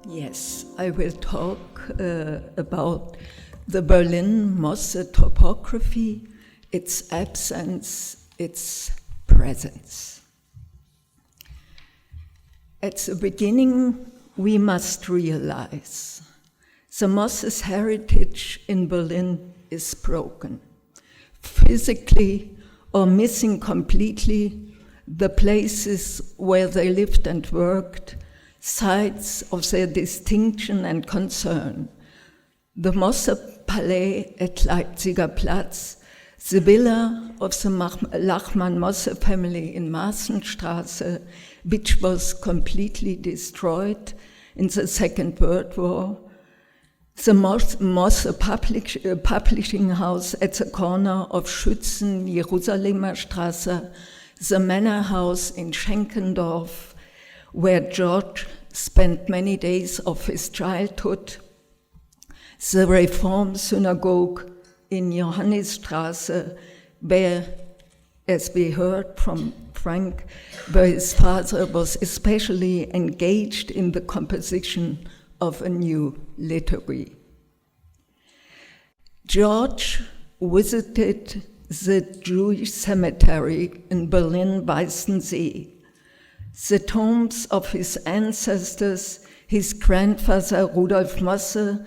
Yes, I will talk about the Berlin Mosse Topography, its absence, its presence. At the beginning, we must realize the Mosse's heritage in Berlin is broken. Physically or missing completely the places where they lived and worked, sites of their distinction and concern. The Mosse Palais at Leipziger Platz, the villa of the Lachmann-Mosse family in Massenstraße, which was completely destroyed in the Second World War, the Mosse publishing house at the corner of Schützen-Jerusalemer Straße, the manor house in Schenkendorf, where George spent many days of his childhood, the Reform Synagogue in Johannisstraße, where, as we heard from Frank, where his father was especially engaged in the composition of a new liturgy. George visited the Jewish cemetery in Berlin-Weißensee, the tombs of his ancestors, his grandfather Rudolf Mosse,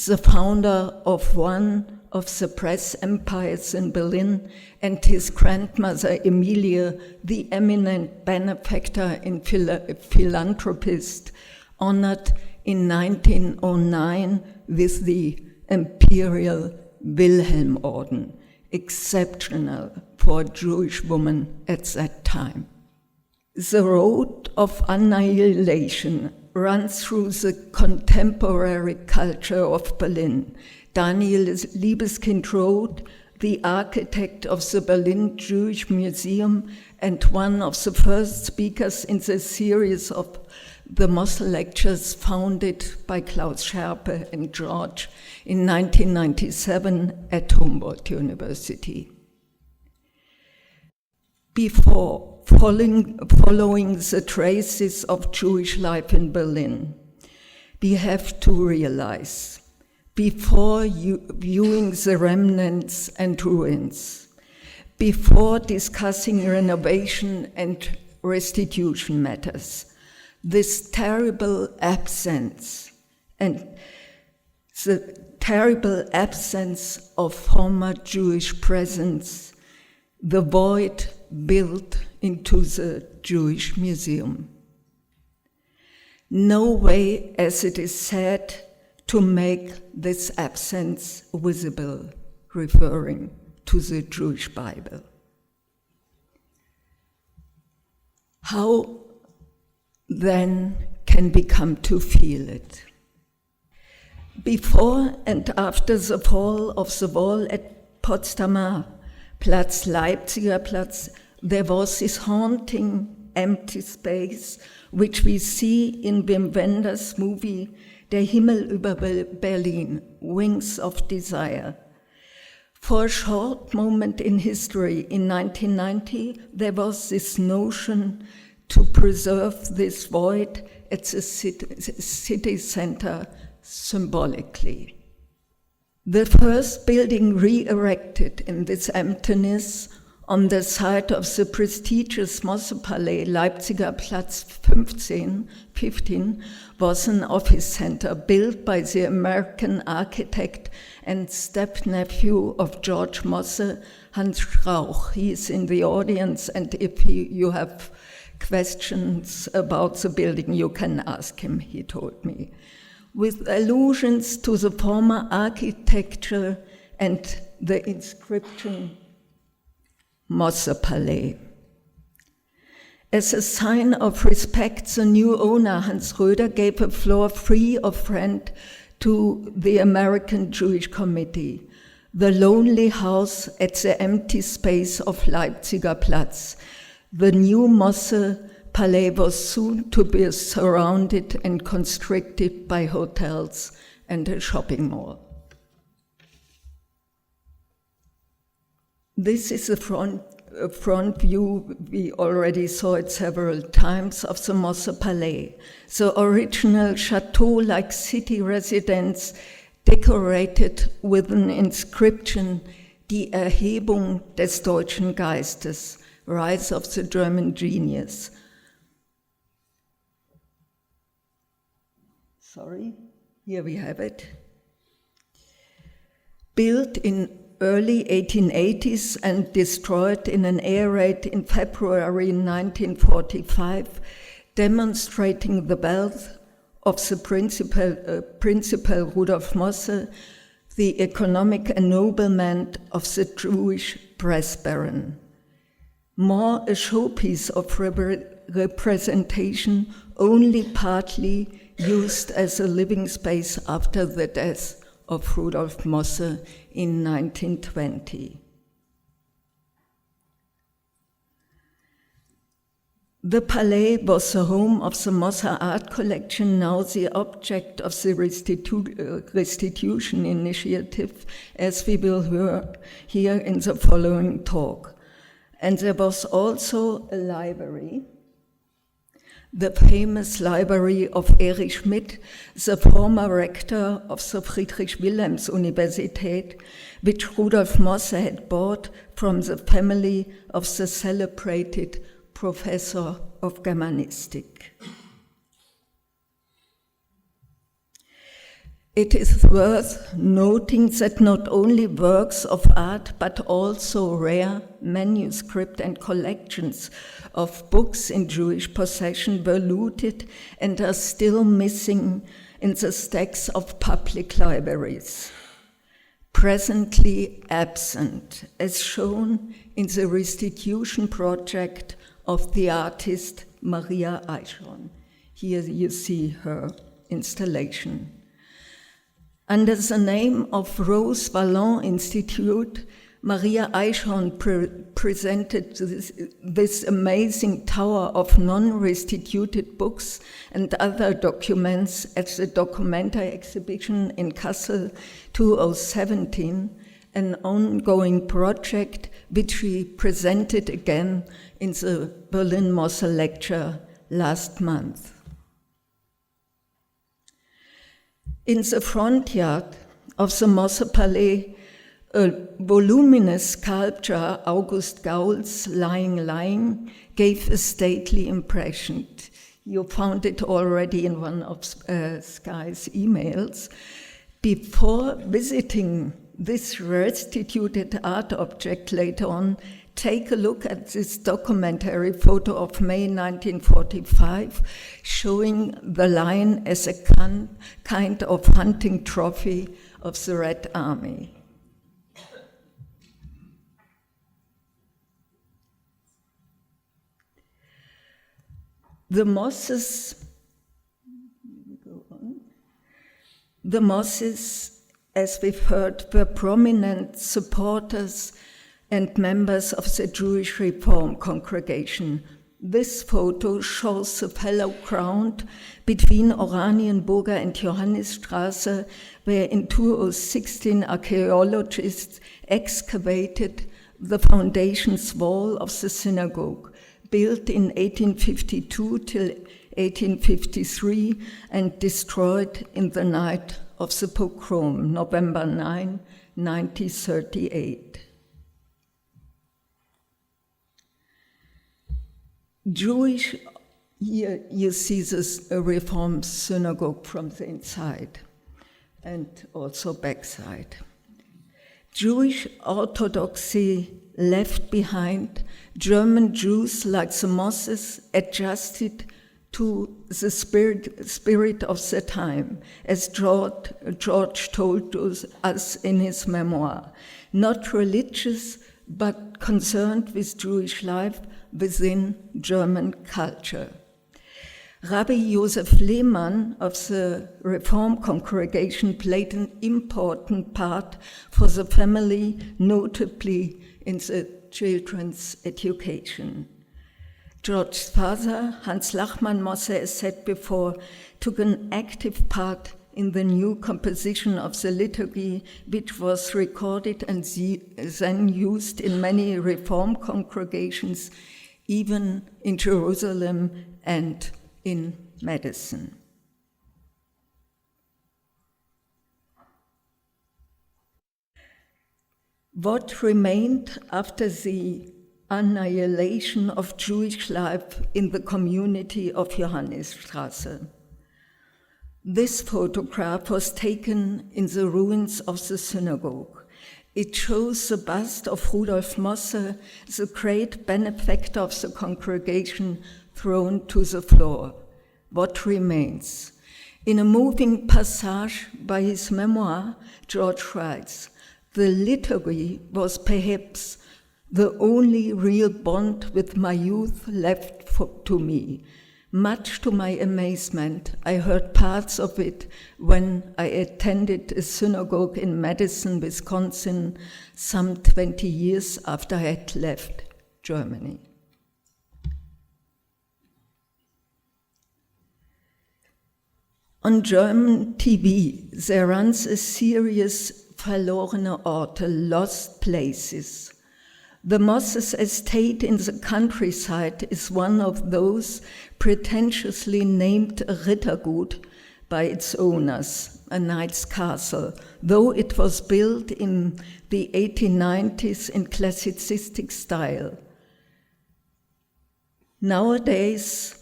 the founder of one of the press empires in Berlin, and his grandmother Emilie, the eminent benefactor and philanthropist, honored in 1909 with the Imperial Wilhelm Orden, exceptional for a Jewish woman at that time. The road of annihilation runs through the contemporary culture of Berlin. Daniel Liebeskind Roth, the architect of the Berlin Jewish Museum and one of the first speakers in the series of the Mosse-Lectures founded by Klaus Scherpe and George in 1997 at Humboldt University. Before following the traces of Jewish life in Berlin, we have to realize, before viewing the remnants and ruins, before discussing renovation and restitution matters, this terrible absence and the terrible absence of former Jewish presence, the void built into the Jewish Museum. No way, as it is said, to make this absence visible, referring to the Jewish Bible. How then can we come to feel it? Before and after the fall of the wall at Potsdamer Platz, Leipziger Platz, there was this haunting empty space which we see in Wim Wenders' movie Der Himmel über Berlin, Wings of Desire. For a short moment in history, in 1990, there was this notion to preserve this void at the city center symbolically. The first building re-erected in this emptiness on the site of the prestigious Mosse Palais, Leipziger Platz 15, was an office center built by the American architect and step-nephew of George Mosse, Hans Strauch. He is in the audience, and if you have questions about the building, you can ask him, he told me. With allusions to the former architecture and the inscription Mosse Palais. As a sign of respect, the new owner, Hans Röder, gave a floor free of rent to the American Jewish Committee, the lonely house at the empty space of Leipziger Platz. The new Mosse Palais was soon to be surrounded and constricted by hotels and a shopping mall. This is the front a front view, we already saw it several times, of the Mosse Palais, the original chateau-like city residence decorated with an inscription, Die Erhebung des deutschen Geistes, Rise of the German Genius. Sorry, here we have it. Built in early 1880s and destroyed in an air raid in February 1945, demonstrating the wealth of the principal Rudolf Mosse, the economic ennoblement of the Jewish press baron. More a showpiece of representation, only partly used as a living space after the death of Rudolf Mosse in 1920. The Palais was the home of the Mosse art collection, now the object of the restitution initiative, as we will hear in the following talk. And there was also a library, the famous library of Erich Schmidt, the former rector of the Friedrich-Wilhelms-Universität, which Rudolf Mosse had bought from the family of the celebrated professor of Germanistic. It is worth noting that not only works of art, but also rare manuscript and collections of books in Jewish possession were looted and are still missing in the stacks of public libraries. Presently absent, as shown in the restitution project of the artist Maria Eichhorn. Here you see her installation. Under the name of Rose Vallon Institute, Maria Eichhorn presented this amazing tower of non-restituted books and other documents at the Documenta exhibition in Kassel 2017, an ongoing project which we presented again in the Berlin Mosse-Lecture last month. In the front yard of the Mosse Palais, a voluminous sculpture, August Gaul's Lying, gave a stately impression. You found it already in one of Sky's emails. Before visiting this restituted art object later on, take a look at this documentary photo of May 1945, showing the lion as a kind of hunting trophy of the Red Army. The Mosses, as we've heard, were prominent supporters and members of the Jewish Reform congregation. This photo shows the fallow ground between Oranienburger and Johannisstraße, where in 2016 archaeologists excavated the foundations wall of the synagogue, built in 1852 till 1853 and destroyed in the night of the pogrom, November 9, 1938. Jewish, here you see this Reform synagogue from the inside and also backside. Jewish orthodoxy left behind, German Jews like the Mosses adjusted to the spirit of the time, as George told us in his memoir, not religious but concerned with Jewish life within German culture. Rabbi Josef Lehmann of the Reform congregation played an important part for the family, notably in the children's education. George's father, Hans Lachmann Mosse, as said before, took an active part in the new composition of the liturgy, which was recorded and then used in many Reform congregations, even in Jerusalem and in Madison. What remained after the annihilation of Jewish life in the community of Johannesstrasse? This photograph was taken in the ruins of the synagogue. It shows the bust of Rudolf Mosse, the great benefactor of the congregation, thrown to the floor. What remains? In a moving passage by his memoir, George writes, "The liturgy was perhaps the only real bond with my youth left to me. Much to my amazement, I heard parts of it when I attended a synagogue in Madison, Wisconsin, some 20 years after I had left Germany." On German TV, there runs a series, Verlorene Orte, Lost Places. The Mosse's estate in the countryside is one of those pretentiously named Rittergut by its owners, a knight's castle, though it was built in the 1890s in classicistic style. Nowadays,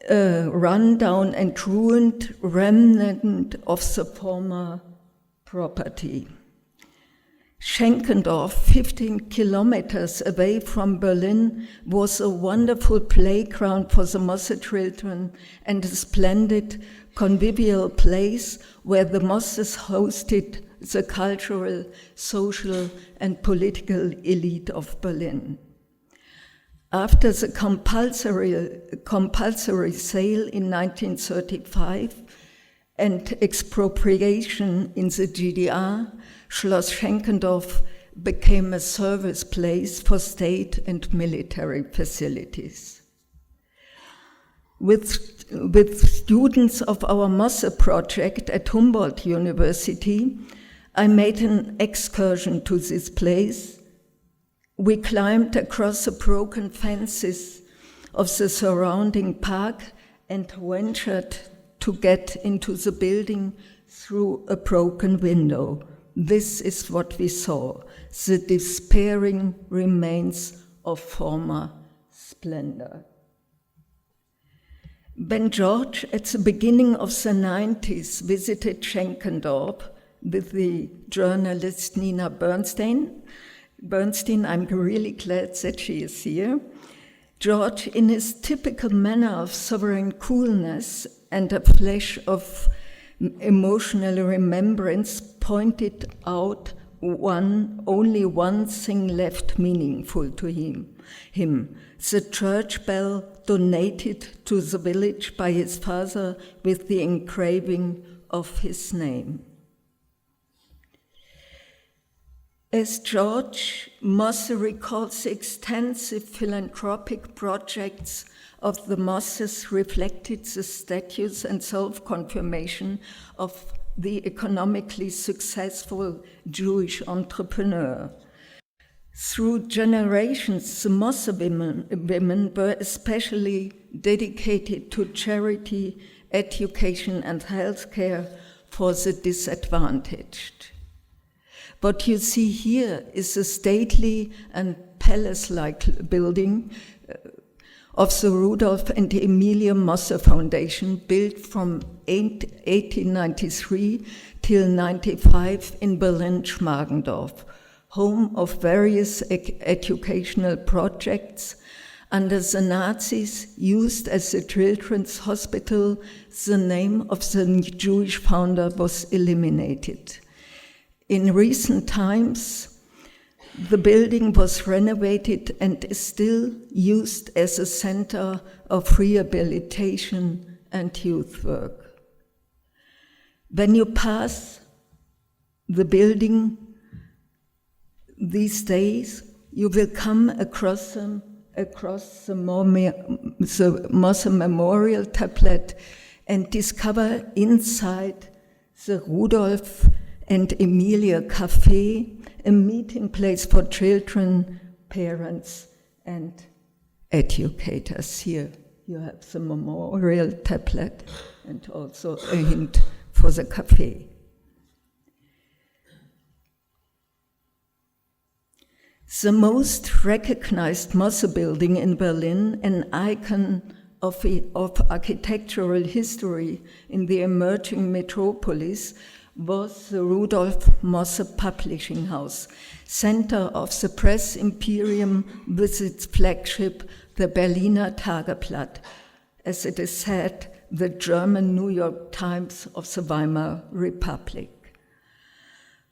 a rundown and ruined remnant of the former property. Schenkendorf, 15 kilometers away from Berlin, was a wonderful playground for the Mosse children and a splendid convivial place where the Mosses hosted the cultural, social, and political elite of Berlin. After the compulsory sale in 1935 and expropriation in the GDR, Schloss Schenkendorf became a service place for state and military facilities. With students of our Mosse project at Humboldt University, I made an excursion to this place. We climbed across the broken fences of the surrounding park and ventured to get into the building through a broken window. This is what we saw, the despairing remains of former splendor. When George, at the beginning of the 90s, visited Schenkendorf with the journalist Nina Bernstein, I'm really glad that she is here, George, in his typical manner of sovereign coolness and a flash of emotional remembrance, pointed out only one thing left meaningful to him, the church bell donated to the village by his father with the engraving of his name. As George, Mosse recalls the extensive philanthropic projects of the Mosses reflected the status and self-confirmation of the economically successful Jewish entrepreneur. Through generations, the Mosse women were especially dedicated to charity, education, and healthcare for the disadvantaged. What you see here is a stately and palace-like building of the Rudolf and Emilia Mosse Foundation, built from 1893 till 95 in Berlin-Schmargendorf, home of various educational projects. Under the Nazis, used as a children's hospital, the name of the Jewish founder was eliminated. In recent times, the building was renovated and is still used as a center of rehabilitation and youth work. When you pass the building these days, you will come across the Mosse Memorial tablet and discover inside the Rudolf and Emilia Café a meeting place for children, parents, and educators. Here you have the memorial tablet and also a hint for the café. The most recognized Mosse building in Berlin, an icon of architectural history in the emerging metropolis, was the Rudolf Mosse Publishing House, center of the press imperium with its flagship, the Berliner Tageblatt, as it is said, the German New York Times of the Weimar Republic.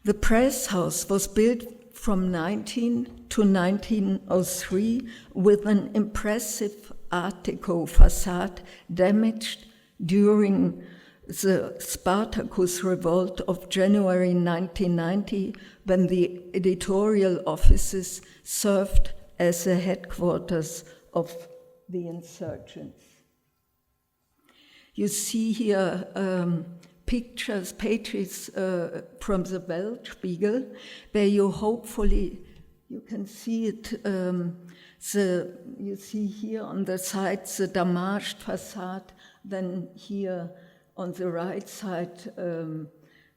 The press house was built from 19 to 1903 with an impressive Art Deco facade damaged during the Spartacus revolt of January 1990, when the editorial offices served as the headquarters of the insurgents. You see here pages from the Weltspiegel, where you can see it, you see here on the side the damaged facade, then here on the right side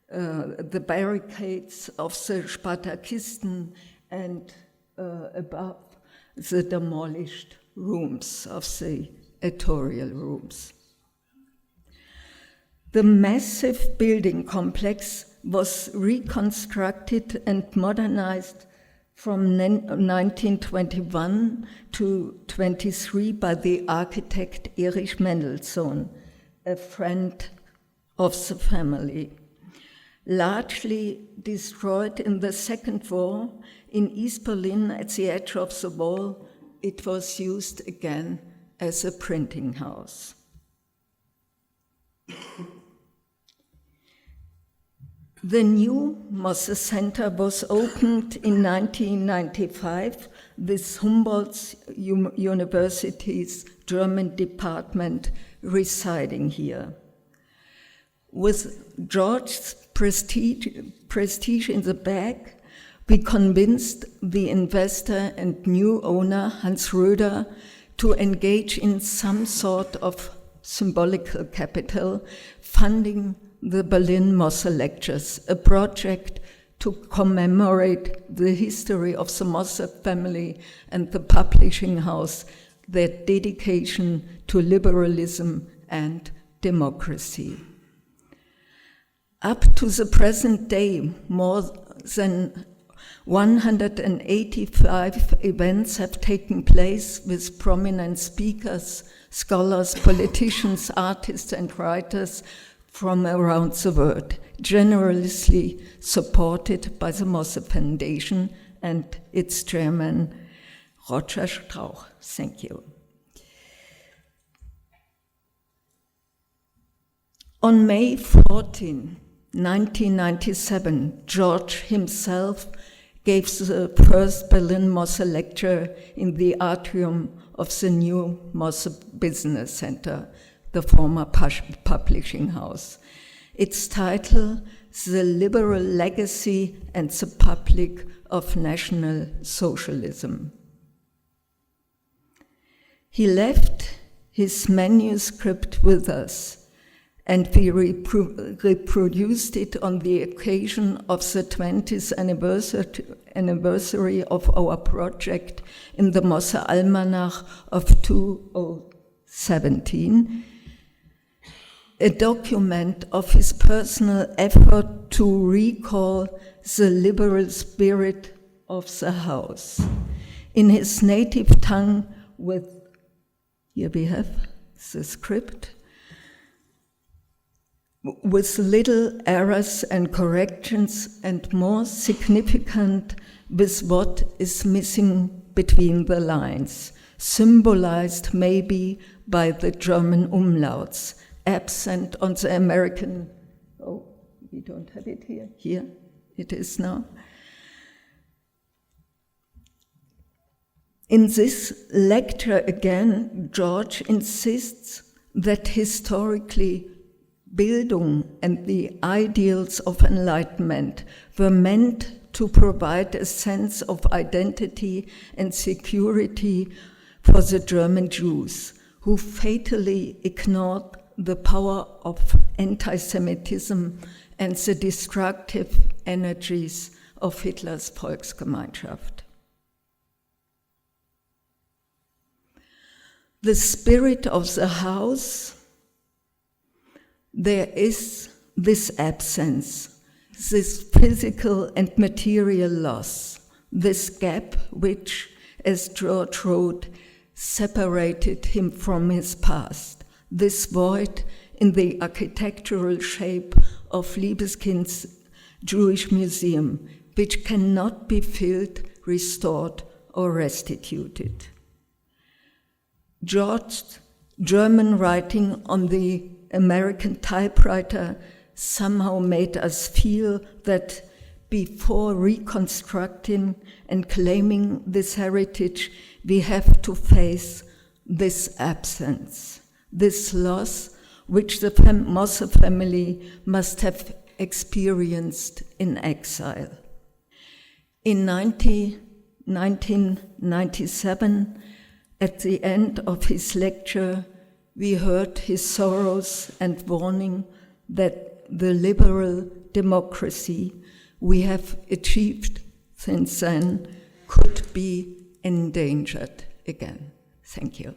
the barricades of the Spartakisten, and above the demolished rooms of the editorial rooms. The massive building complex was reconstructed and modernized from 1921 to 23 by the architect Erich Mendelssohn, a friend of the family. Largely destroyed in the Second War, in East Berlin at the edge of the wall, it was used again as a printing house. The new Mosse Center was opened in 1995 with Humboldt University's German department residing here. With George's prestige in the bag, we convinced the investor and new owner, Hans Röder, to engage in some sort of symbolical capital, funding the Berlin Mosse-Lectures, a project to commemorate the history of the Mosse family and the publishing house, their dedication to liberalism and democracy. Up to the present day, more than 185 events have taken place with prominent speakers, scholars, politicians, artists, and writers from around the world, generously supported by the Mosse Foundation and its chairman, Roger Strauch. Thank you. On May 14, 1997, George himself gave the first Berlin Mosse lecture in the atrium of the new Mosse Business Center, the former publishing house. Its title, The Liberal Legacy and the Public of National Socialism. He left his manuscript with us, and we reproduced it on the occasion of the 20th anniversary of our project in the Mosse Almanach of 2017, a document of his personal effort to recall the liberal spirit of the house. In his native tongue with, here we have the script, with little errors and corrections, and more significant with what is missing between the lines, symbolized maybe by the German umlauts, absent on the American, oh, we don't have it here, here it is now. In this lecture again, George insists that historically Bildung and the ideals of enlightenment were meant to provide a sense of identity and security for the German Jews, who fatally ignored the power of anti-Semitism and the destructive energies of Hitler's Volksgemeinschaft. The spirit of the house, there is this absence, this physical and material loss, this gap which, as George wrote, separated him from his past, this void in the architectural shape of Liebeskind's Jewish Museum, which cannot be filled, restored, or restituted. George's German writing on the American typewriter somehow made us feel that before reconstructing and claiming this heritage, we have to face this absence, this loss, which the Mosse family must have experienced in exile. In 1997, at the end of his lecture, we heard his sorrows and warning that the liberal democracy we have achieved since then could be endangered again. Thank you.